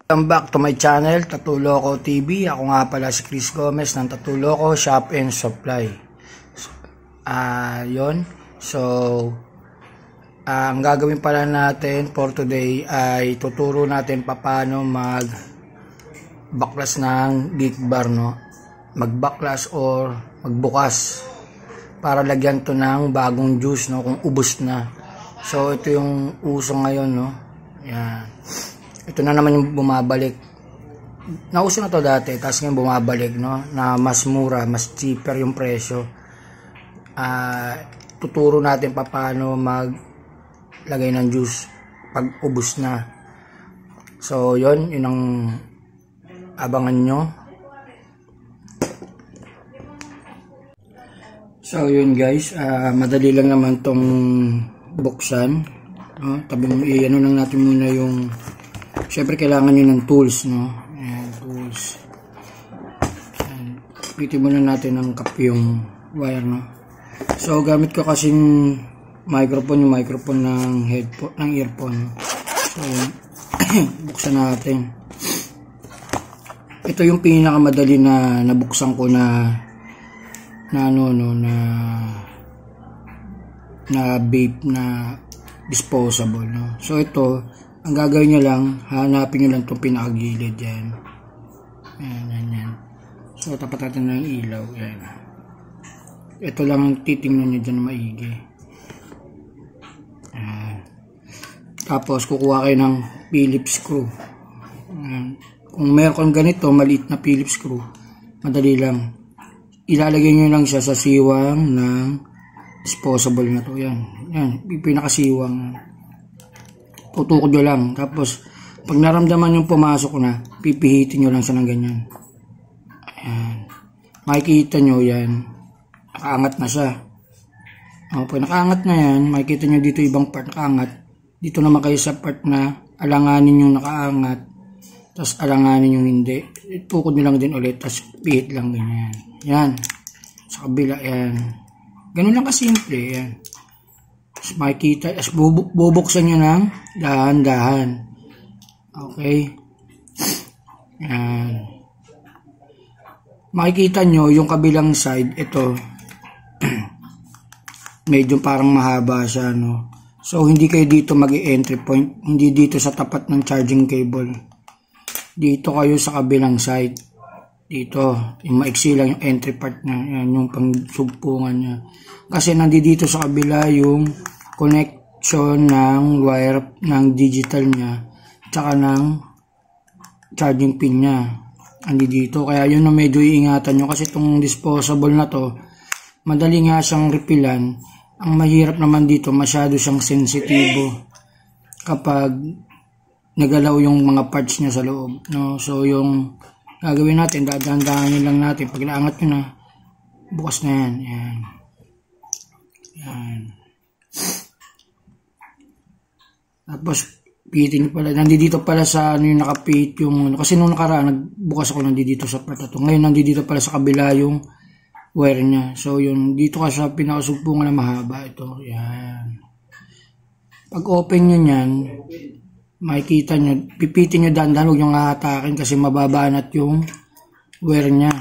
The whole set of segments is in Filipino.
Welcome back to my channel, Tattoo Loco TV. Ako nga pala si Chris Gomez ng Tattoo Loco Shop and Supply. Yun. So, ang gagawin pala natin for today ay tuturo natin paano mag-backlash ng geek bar, no? Mag-backlash or magbukas para lagyan to ng bagong juice, no? Kung ubos na. So, ito yung uso ngayon, no? Yan. Ito na naman yung bumabalik. Nauso na to dati, tapos ngayon bumabalik, no? Na mas mura, mas cheaper yung presyo. Tuturo natin paano maglagay ng juice pag ubos na. So, yun ang abangan nyo. So, yun guys, madali lang naman tong buksan. No? Ano lang natin muna yung siyempre kailangan nyo ng tools, no? Ayan, tools. Ayan. Pitin muna natin ng cup yung wire, no? So, gamit ko kasing microphone, yung microphone ng headphone, ng earphone. So, buksan natin. Ito yung pinakamadali na nabuksan ko na vape na disposable, no? So, ito ang gagawin nyo lang, hanapin nyo lang itong pinakagilid yan. Yan. So, tapat natin ng ilaw. Yan. Ito lang ang titingnan nyo dyan maigi. Yan. Tapos, kukuha kayo ng Phillips screw. Yan. Kung meron kang ganito, maliit na Phillips screw, madali lang. Ilalagay nyo lang siya sa siwang ng disposable na to. Yan. Pinakasiwang. Tutukod nyo lang. Tapos, pag naramdaman yung pumasok na, pipihitin nyo lang siya ng ganyan. Ayan. Makikita nyo yan. Nakaangat na siya. Pag nakaangat na yan, makikita nyo dito ibang part nakaangat. Dito naman kayo sa part na alanganin yung nakaangat. Tapos alanganin yung hindi. Tukod nyo lang din ulit. Tapos pihit lang ganyan. Yan. Sa kabila yan. Ganun lang kasimple. Yan. Makikita, as bubuksan nyo ng dahan-dahan. Okay. Yan. Makikita nyo yung kabilang side, ito, medyo parang mahaba siya, no? So, hindi kayo dito mag-entry point, hindi dito sa tapat ng charging cable. Dito kayo sa kabilang side. Dito, yung maiksi lang yung entry part niya, yan, yung pangsugpungan niya. Kasi nandito sa kabila yung connection ng wire ng digital niya tsaka ng charging pin niya. Nandito. Kaya yun na medyo iingatan nyo kasi itong disposable na to, madali nga siyang repilan. Ang mahirap naman dito, masyado siyang sensitibo kapag nagalaw yung mga parts niya sa loob, no? So yung gagawin natin, dadaan-daanin lang natin. Pag naangat nyo na, bukas na yan. Yan. Tapos, pihitin nyo pala. Nandito pala sa yung nakapihit yung, kasi nung nakaraan, nagbukas ako nandito sa part na to. Ngayon, nandito pala sa kabila yung wire niya. So, yun, dito ka sa pinakasugpungan na mahaba. Ito, yan. Pag open nyo yan, makikita nyo, pipitin nyo dahan-dahan, huwag nyo hahatakin kasi mababanat yung wire niya.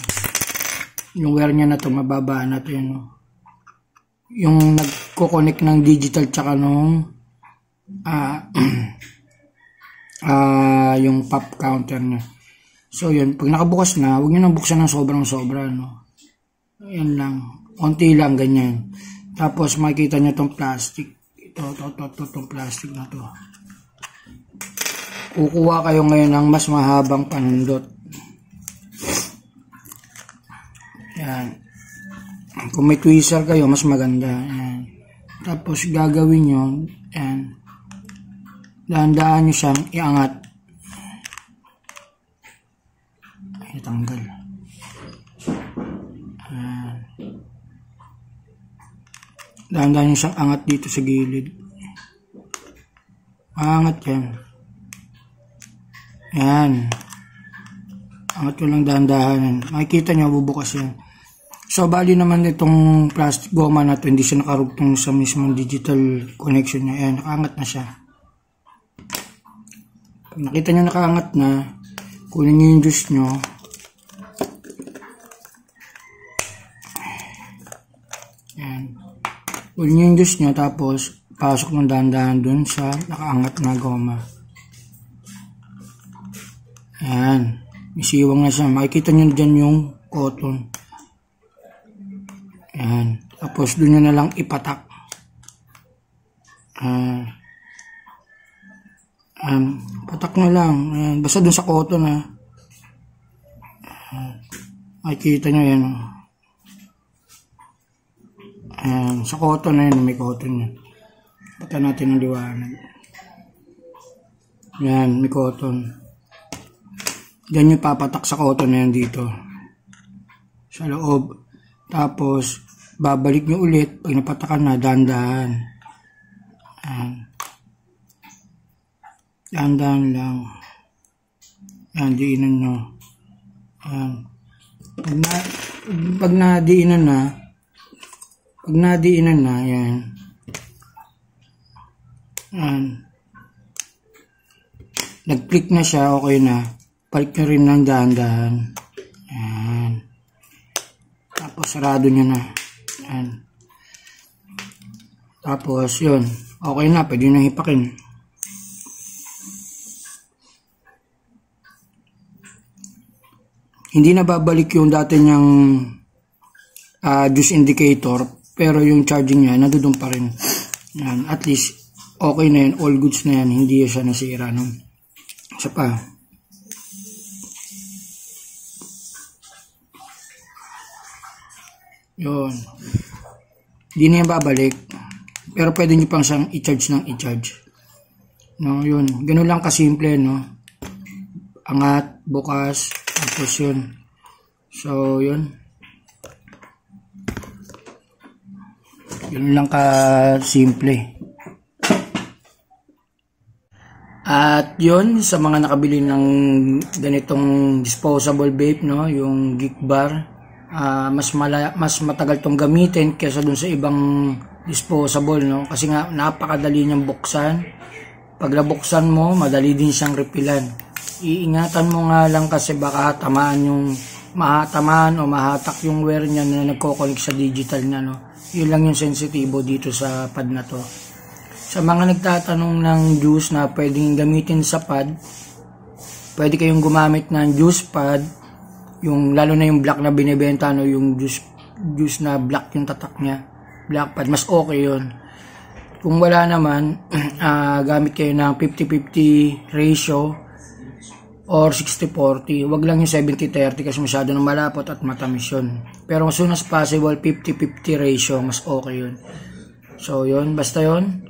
Yung wire niya na to, mababanat yun. Yung nagko-connect ng digital tsaka nung yung pop counter niya. So yun, pag nakabukas na, huwag nyo nang buksan ng sobrang-sobra, no? Yan lang, konti lang, ganyan. Tapos makikita nyo itong plastic. Itong plastic na to. Kukuha kayo ngayon ng mas mahabang panundot. Yan. Kung may tweezer kayo, mas maganda. Yan. Tapos gagawin nyo, yan. Dahan-dahan nyo siyang iangat. Ay, tanggal. Yan. Dahan-dahan nyo siyang angat dito sa gilid. Angat yan. Yan. Angat ko lang dahan-dahan. Makikita nyo, bubukas yan. So, bali naman itong plastic goma na ito, hindi siya nakarugtong sa mismong digital connection niya. Ayan, nakaangat na siya. Pag nakita nyo nakaangat na, kunin nyo yung juice nyo. Yan. Kunin nyo yung juice nyo, tapos pasok ng dahan-dahan dun sa nakaangat na goma. Yan. May siwang na siya. Makikita nyo dyan yung cotton. Yan. Tapos dun nyo na lang ipatak. Patak na lang. Ayan. Basta dun sa cotton ha. Makikita nyo yan. Ayan. Sa cotton na yan. May cotton yan. Pata natin ang liwanag. Yan. May cotton. Diyan nyo papatak sa cotton na yan dito. Sa loob. Tapos babalik nyo ulit. Pag napatakan na, dahan-dahan. Ayan. Dahan-dahan lang. Ayan, diinan nyo. Ayan. Pag nadiinan na, ayan. Ayan. Nag-click na siya, okay na. Balik nyo rin ng dahan-dahan. Ayan. Tapos, sarado nyo na. Ayan. Tapos, yun. Okay na, pwede nang hipakin. Hindi na babalik yung dati niyang juice indicator, pero yung charging niya, nandoon pa rin. Yan. At least, okay na yan. All goods na yan. Hindi siya nasira. No? Isa pa. Yun. Hindi na yan babalik. Pero pwede nyo pang siyang i-charge ng i-charge. No, yun. Ganun lang kasimple, no? Angat, bukas, tapos yun. So, yun. Yun lang kasimple. At yun, sa mga nakabili ng ganitong disposable vape, no? Yung Geek Bar, mas matagal tong gamitin kaysa dun sa ibang disposable, no? Kasi nga, napakadali niyang buksan. Pag nabuksan mo, madali din siyang repilan. Iingatan mo nga lang kasi baka mahatamaan o mahatak yung wire niya na nagko-connect sa digital niya, no? Yun lang yung sensitibo dito sa pad na to. Sa mga nagtatanong ng juice na pwedeng gamitin sa pad, pwede kayong gumamit ng juice pad, yung lalo na yung black na binibenta, no? Yung juice na black yung tatak niya, black pad, mas okay yun. Kung wala naman, gamit kayo ng 50-50 ratio or 60-40. Wag lang yung 70-30 kasi masyado nang malapot at matamis yun. Pero as soon as possible, 50-50 ratio, mas okay yun. So yun, basta yun.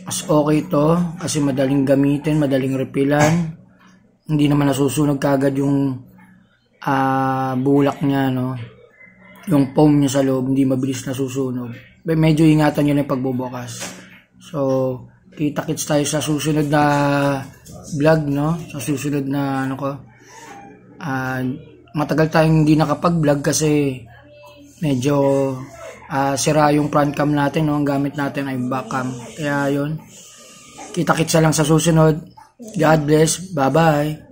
Mas okay ito kasi madaling gamitin, madaling repilan. Hindi naman nasusunog kagad yung bulak niya, no? Yung foam niya sa loob, hindi mabilis nasusunog. Medyo ingatan nyo na yung pagbubukas. So, kita-kits tayo sa susunod na vlog, no? Sa susunod na, matagal tayong hindi nakapag-vlog kasi medyo sira yung front cam natin, no? Ang gamit natin ay back cam. Kaya yun, kita-kits lang sa susunod. God bless. Bye-bye.